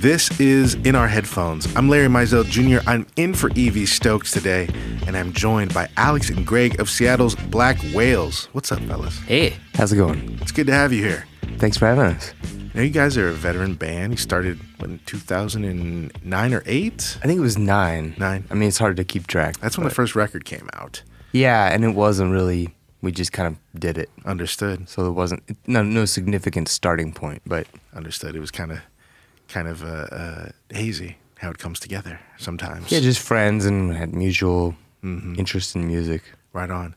This is In Our Headphones. I'm Larry Mizell Jr. I'm in for Evie Stokes today, and I'm joined by Alex and Greg of Seattle's Black Whales. What's up, fellas? Hey. How's it going? It's good to have you here. Thanks for having us. Now, you guys are a veteran band. You started in 2009 or 8? I think it was 9. 9. I mean, it's hard to keep track. That's when the first record came out. Yeah, and it wasn't really, we just kind of did it. Understood. So it wasn't, no significant starting point, but. Understood. It was kind of hazy how it comes together sometimes. Yeah, just friends and had mutual interest in music. Right on.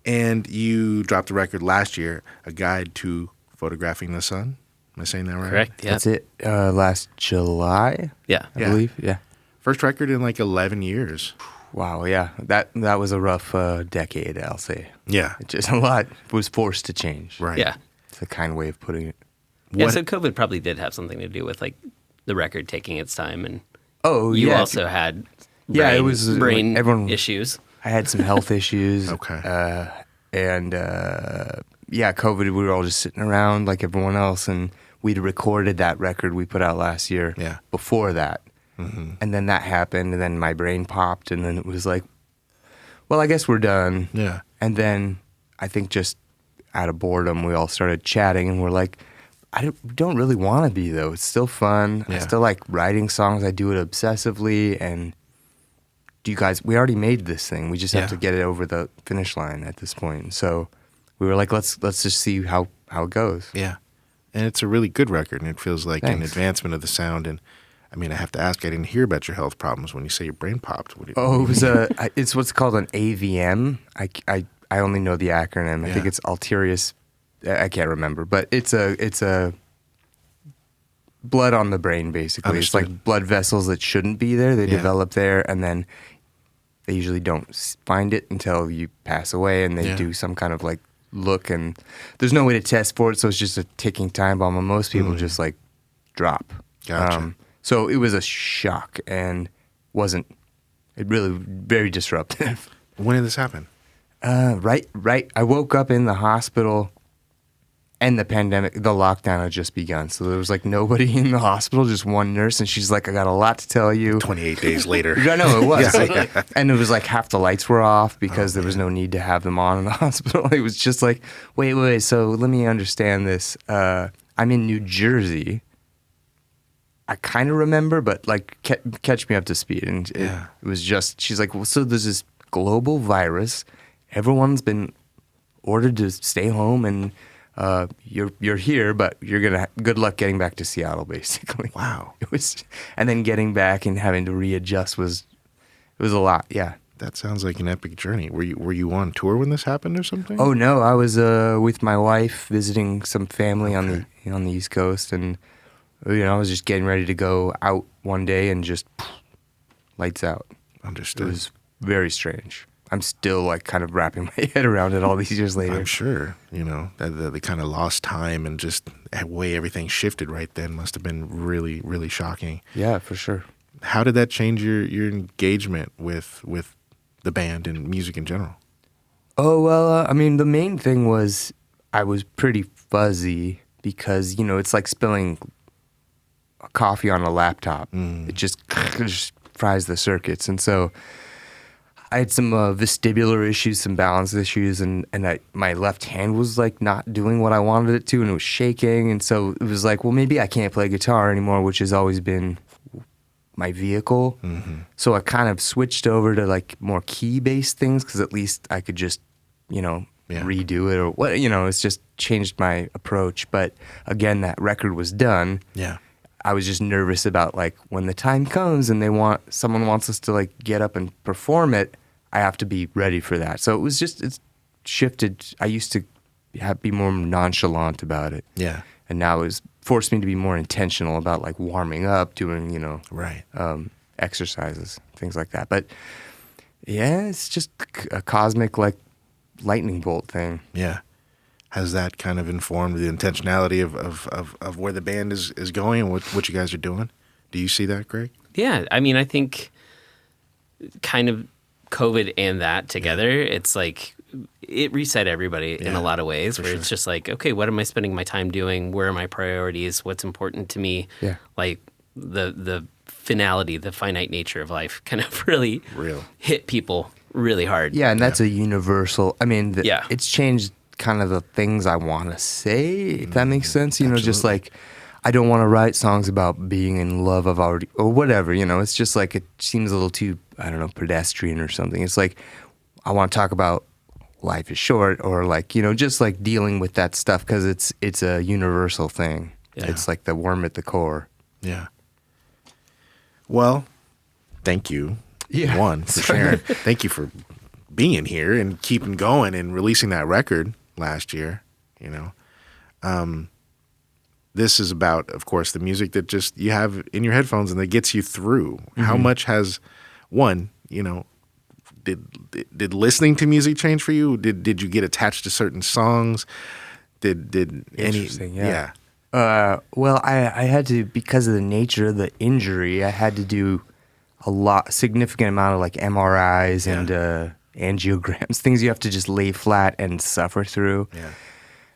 And you dropped a record last year, A Guide to Photographing the Sun. Am I saying that right? Correct, yeah. That's it. Last July, Yeah. I believe. Yeah. First record in like 11 years. Wow, yeah. That was a rough decade, I'll say. Yeah. It just a lot was forced to change. Right. Yeah. It's a kind way of putting it. Yeah, so COVID probably did have something to do with like the record taking its time, and Oh, you yeah. also had brain, brain issues. I had some health issues. Okay. And COVID, we were all just sitting around like everyone else, and we'd recorded that record we put out last year before that. Mm-hmm. And then that happened, and then my brain popped, and then it was like, well, I guess we're done. Yeah. And then I think just out of boredom, we all started chatting, and we're like, I don't really want to be, though. It's still fun. Yeah. I still like writing songs. I do it obsessively, and we already made this thing. We just have to get it over the finish line at this point. So we were like, let's just see how it goes. Yeah. And it's a really good record, and it feels like an Thanks. advancement of the sound. And I mean, I have to ask, I didn't hear about your health problems when you say your brain popped. It was it's what's called an AVM. I only know the acronym. I think it's ulterious. I can't remember, but it's a blood on the brain, basically. Understood. It's like blood vessels that shouldn't be there. They Yeah. develop there, and then they usually don't find it until you pass away, and they do some kind of like look, and there's no way to test for it, so it's just a ticking time bomb, and most people just like drop. Gotcha. So it was a shock, and it really very disruptive. When did this happen? Right. I woke up in the hospital, and the pandemic, the lockdown had just begun. So there was like nobody in the hospital, just one nurse, and she's like, I got a lot to tell you. 28 days later. I know it was. And it was like half the lights were off because there was no need to have them on in the hospital. It was just like, wait, so let me understand this. I'm in New Jersey. I kind of remember, but like catch me up to speed. And it was just, she's like, well, so there's this global virus. Everyone's been ordered to stay home, and you're here, but you're gonna good luck getting back to Seattle, basically. Wow. It was, and then getting back and having to readjust was a lot. Yeah. That sounds like an epic journey. Were you on tour when this happened or something? Oh no, I was with my wife visiting some family on the East Coast, and I was just getting ready to go out one day, and just lights out. Understood. It was very strange. I'm still like kind of wrapping my head around it all these years later. I'm sure, that the kind of lost time and just the way everything shifted right then must have been really, really shocking. Yeah, for sure. How did that change your engagement with the band and music in general? Oh, well, I mean, the main thing was I was pretty fuzzy because, it's like spilling coffee on a laptop. It just fries the circuits. And so I had some vestibular issues, some balance issues, and my left hand was like not doing what I wanted it to, and it was shaking. And so it was like, well, maybe I can't play guitar anymore, which has always been my vehicle. Mm-hmm. So I kind of switched over to like more key-based things, because at least I could just, redo it or what. It's just changed my approach. But again, that record was done. Yeah. I was just nervous about like when the time comes and someone wants us to like get up and perform it, I have to be ready for that. So it's shifted. I used to be more nonchalant about it. Yeah. And now it's forced me to be more intentional about like warming up, doing, right. Exercises, things like that. But yeah, it's just a cosmic like lightning bolt thing. Yeah. Has that kind of informed the intentionality of where the band is going and what you guys are doing? Do you see that, Greg? Yeah, I mean, I think kind of COVID and that together, it's like it reset everybody in a lot of ways, where it's just like, okay, what am I spending my time doing? Where are my priorities? What's important to me? Yeah. Like the finality, the finite nature of life kind of really Real. hit people really hard. Yeah, and that's a universal. I mean, Yeah. it's changed kind of the things I want to say, if that makes sense. You know, just absolutely. like I don't want to write songs about being in love of already or whatever. You know, it's just like it seems a little too, I don't know, pedestrian or something. It's like I want to talk about life is short or like, you know, just like dealing with that stuff because it's a universal thing. Yeah. It's like the worm at the core. Yeah. Well, thank you. Yeah. One, for sharing. Thank you for being here and keeping going and releasing that record last year, you know. This is about, of course, the music that just you have in your headphones and that gets you through. How much has, one, you know, did listening to music change for you? Did you get attached to certain songs? Did any? Interesting, yeah. Well, I had to, because of the nature of the injury, I had to do significant amount of like MRIs and angiograms, things you have to just lay flat and suffer through. Yeah.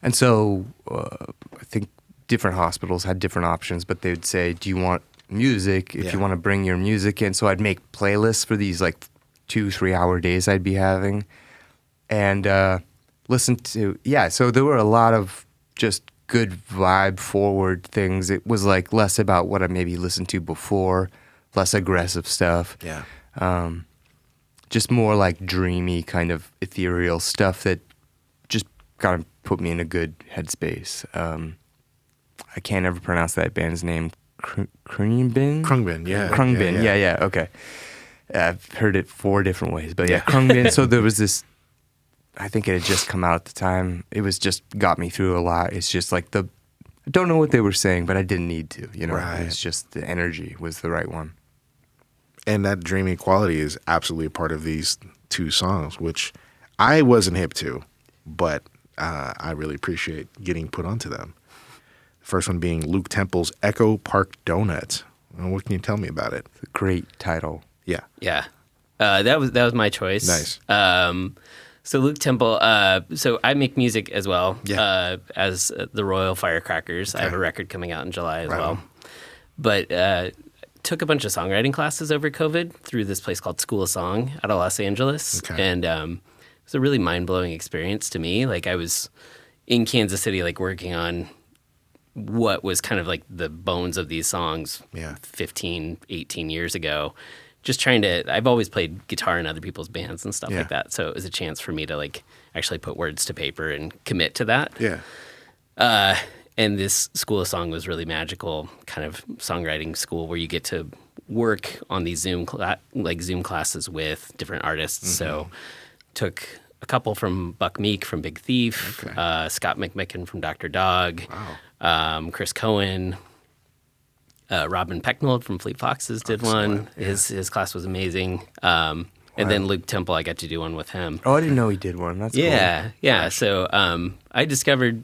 And so I think different hospitals had different options, but they would say, do you want music? If you want to bring your music in. So I'd make playlists for these like 2-3 hour days I'd be having and listen to, so there were a lot of just good vibe forward things. It was like less about what I maybe listened to before, less aggressive stuff. Yeah. Just more like dreamy kind of ethereal stuff that just kind of put me in a good headspace. I can't ever pronounce that band's name. Krungbin? Krungbin, yeah. Krungbin, yeah, okay. I've heard it 4 different ways, but yeah, Krungbin. So there was this, I think it had just come out at the time. It was just got me through a lot. It's just like I don't know what they were saying, but I didn't need to, you know. Right. It's just the energy was the right one. And that dreamy quality is absolutely a part of these 2 songs, which I wasn't hip to, but I really appreciate getting put onto them. The first one being Luke Temple's Echo Park Donut. What can you tell me about it? It's a great title. Yeah. Yeah. That was my choice. Nice. So Luke Temple, so I make music as well, Yeah. as the Royal Firecrackers. I have a record coming out in July as Right well. on. But took a bunch of songwriting classes over COVID through this place called School of Song out of Los Angeles. Okay. And it was a really mind-blowing experience to me. Like I was in Kansas City, like working on what was kind of like the bones of these songs 15, 18 years ago. Just trying to, I've always played guitar in other people's bands and stuff like that. So it was a chance for me to like actually put words to paper and commit to that. Yeah. And this School of Song was really magical kind of songwriting school where you get to work on these Zoom classes with different artists. So took a couple from Buck Meek from Big Thief, Scott McMicken from Dr. Dog, Chris Cohen, Robin Pecknold from Fleet Foxes did one. Yeah. His class was amazing. And then Luke Temple, I got to do one with him. Oh, I didn't know he did one. That's cool. Yeah. So I discovered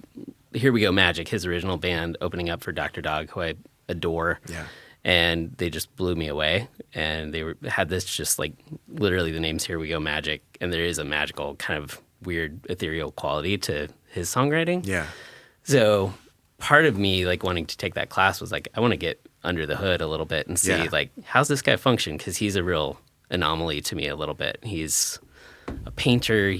Here We Go Magic, his original band, opening up for Dr. Dog, who I adore. Yeah. And they just blew me away. And they had this just like literally the name's Here We Go Magic. And there is a magical kind of weird ethereal quality to his songwriting. Yeah. So part of me like wanting to take that class was like, I want to get under the hood a little bit and see like, how's this guy function? Because he's a real anomaly to me a little bit. He's a painter.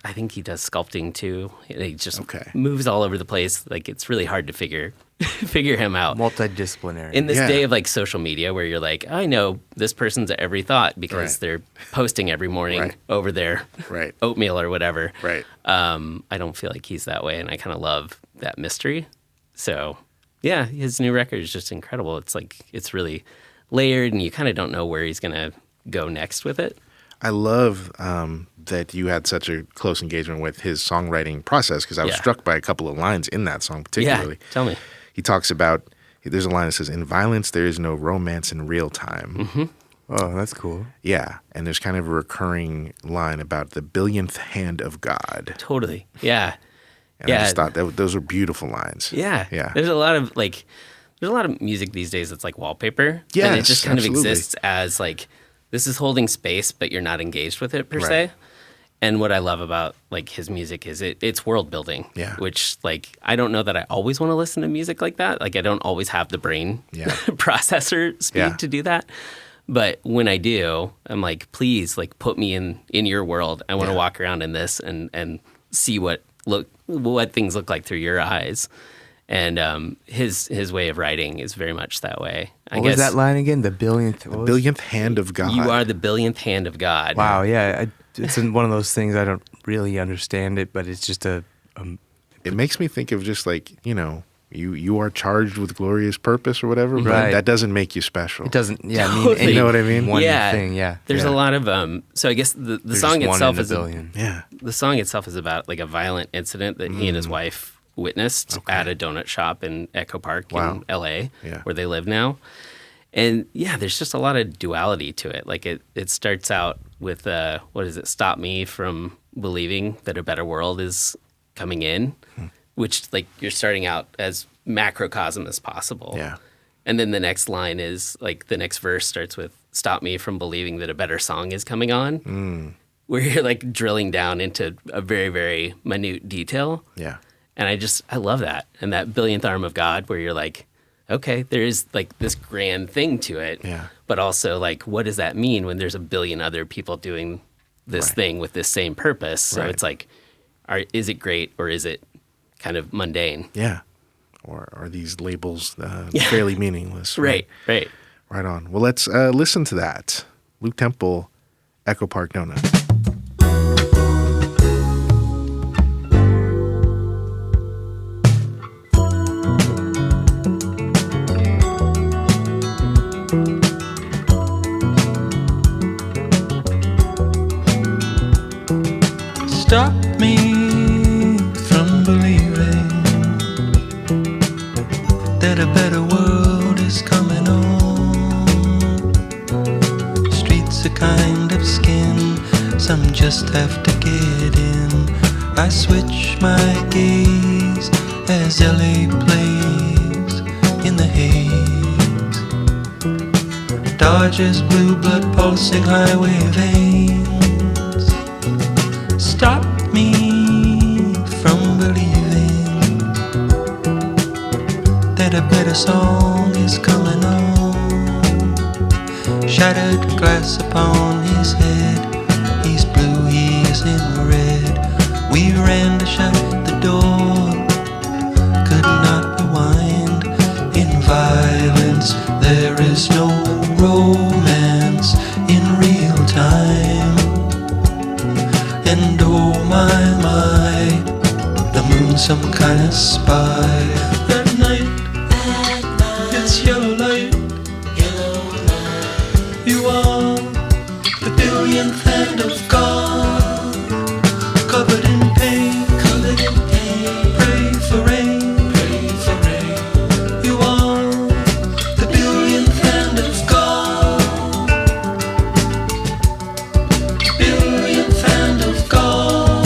I think he does sculpting too. He just moves all over the place. Like it's really hard to figure him out. Multidisciplinary. In this day of like social media where you're like, I know this person's at Every Thought because they're posting every morning over their oatmeal or whatever. Right. I don't feel like he's that way, and I kind of love that mystery. So yeah, his new record is just incredible. It's like it's really layered, and you kind of don't know where he's gonna go next with it. I love that you had such a close engagement with his songwriting process because I was struck by a couple of lines in that song particularly. Yeah, tell me. He talks about, there's a line that says, in violence there is no romance in real time. Mm-hmm. Oh, that's cool. Yeah, and there's kind of a recurring line about the billionth hand of God. Totally, yeah. And I just thought those were beautiful lines. Yeah. Yeah. There's a lot of music these days that's like wallpaper. Yes, and it just kind absolutely. of exists as like, this is holding space, but you're not engaged with it per se. And what I love about like his music is it's world building. Yeah. Which like I don't know that I always want to listen to music like that. Like I don't always have the brain processor speed to do that. But when I do, I'm like, please, like put me in your world. I want to walk around in this and see what things look like through your eyes. And his way of writing is very much that way. What was that line again? The billionth hand of God. You are the billionth hand of God. Wow, yeah. It's one of those things I don't really understand it, but it's just it makes me think of just like, you are charged with glorious purpose or whatever, but Right. that doesn't make you special. It doesn't, yeah, Totally. You know what I mean? One Yeah. thing, yeah. There's Yeah. a lot of so I guess the There's song just one itself in a is billion. Yeah. the song itself is about like a violent incident that he and his wife witnessed at a donut shop in Echo Park in LA, where they live now. And yeah, there's just a lot of duality to it. Like it starts out with what is it? Stop me from believing that a better world is coming in, which like you're starting out as macrocosm as possible. Yeah. And then the next line is like the next verse starts with stop me from believing that a better song is coming on, where you're like drilling down into a very, very minute detail. Yeah. And I love that. And that billionth arm of God where you're like, okay, there is like this grand thing to it. Yeah. But also like, what does that mean when there's a billion other people doing this thing with this same purpose? So Right. it's like, is it great or is it kind of mundane? Yeah. Or are these labels fairly meaningless? Right. Right on. Well, let's listen to that. Luke Temple, Echo Park Donut. Stop me from believing that a better world is coming on. Streets are kind of skin, some just have to get in. I switch my gaze as LA plays in the haze. Dodgers, blue blood pulsing highway veins. Stop me from believing that a better song is coming on. Shattered glass upon his head, he's blue, he is in red. We ran to shut the door, could not rewind. In violence there is no romance in real time. And oh my, the moon's some kind of spy. At night, it's yellow light. You are the billionth hand of God, covered in pain. Pray for rain. You are the billionth hand of God, billionth hand of God.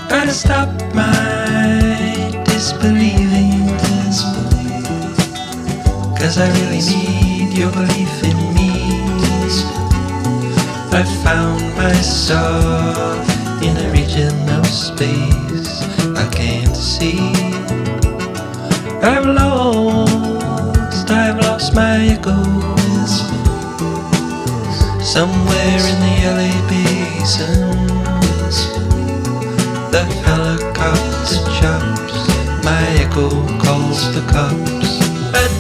Gotta stop my disbelieving, 'cause I really need your belief in me. I found myself in a region of space I can't see. I've lost my echoes somewhere in the LA basin. The helicopter chops, my echo calls the cops. At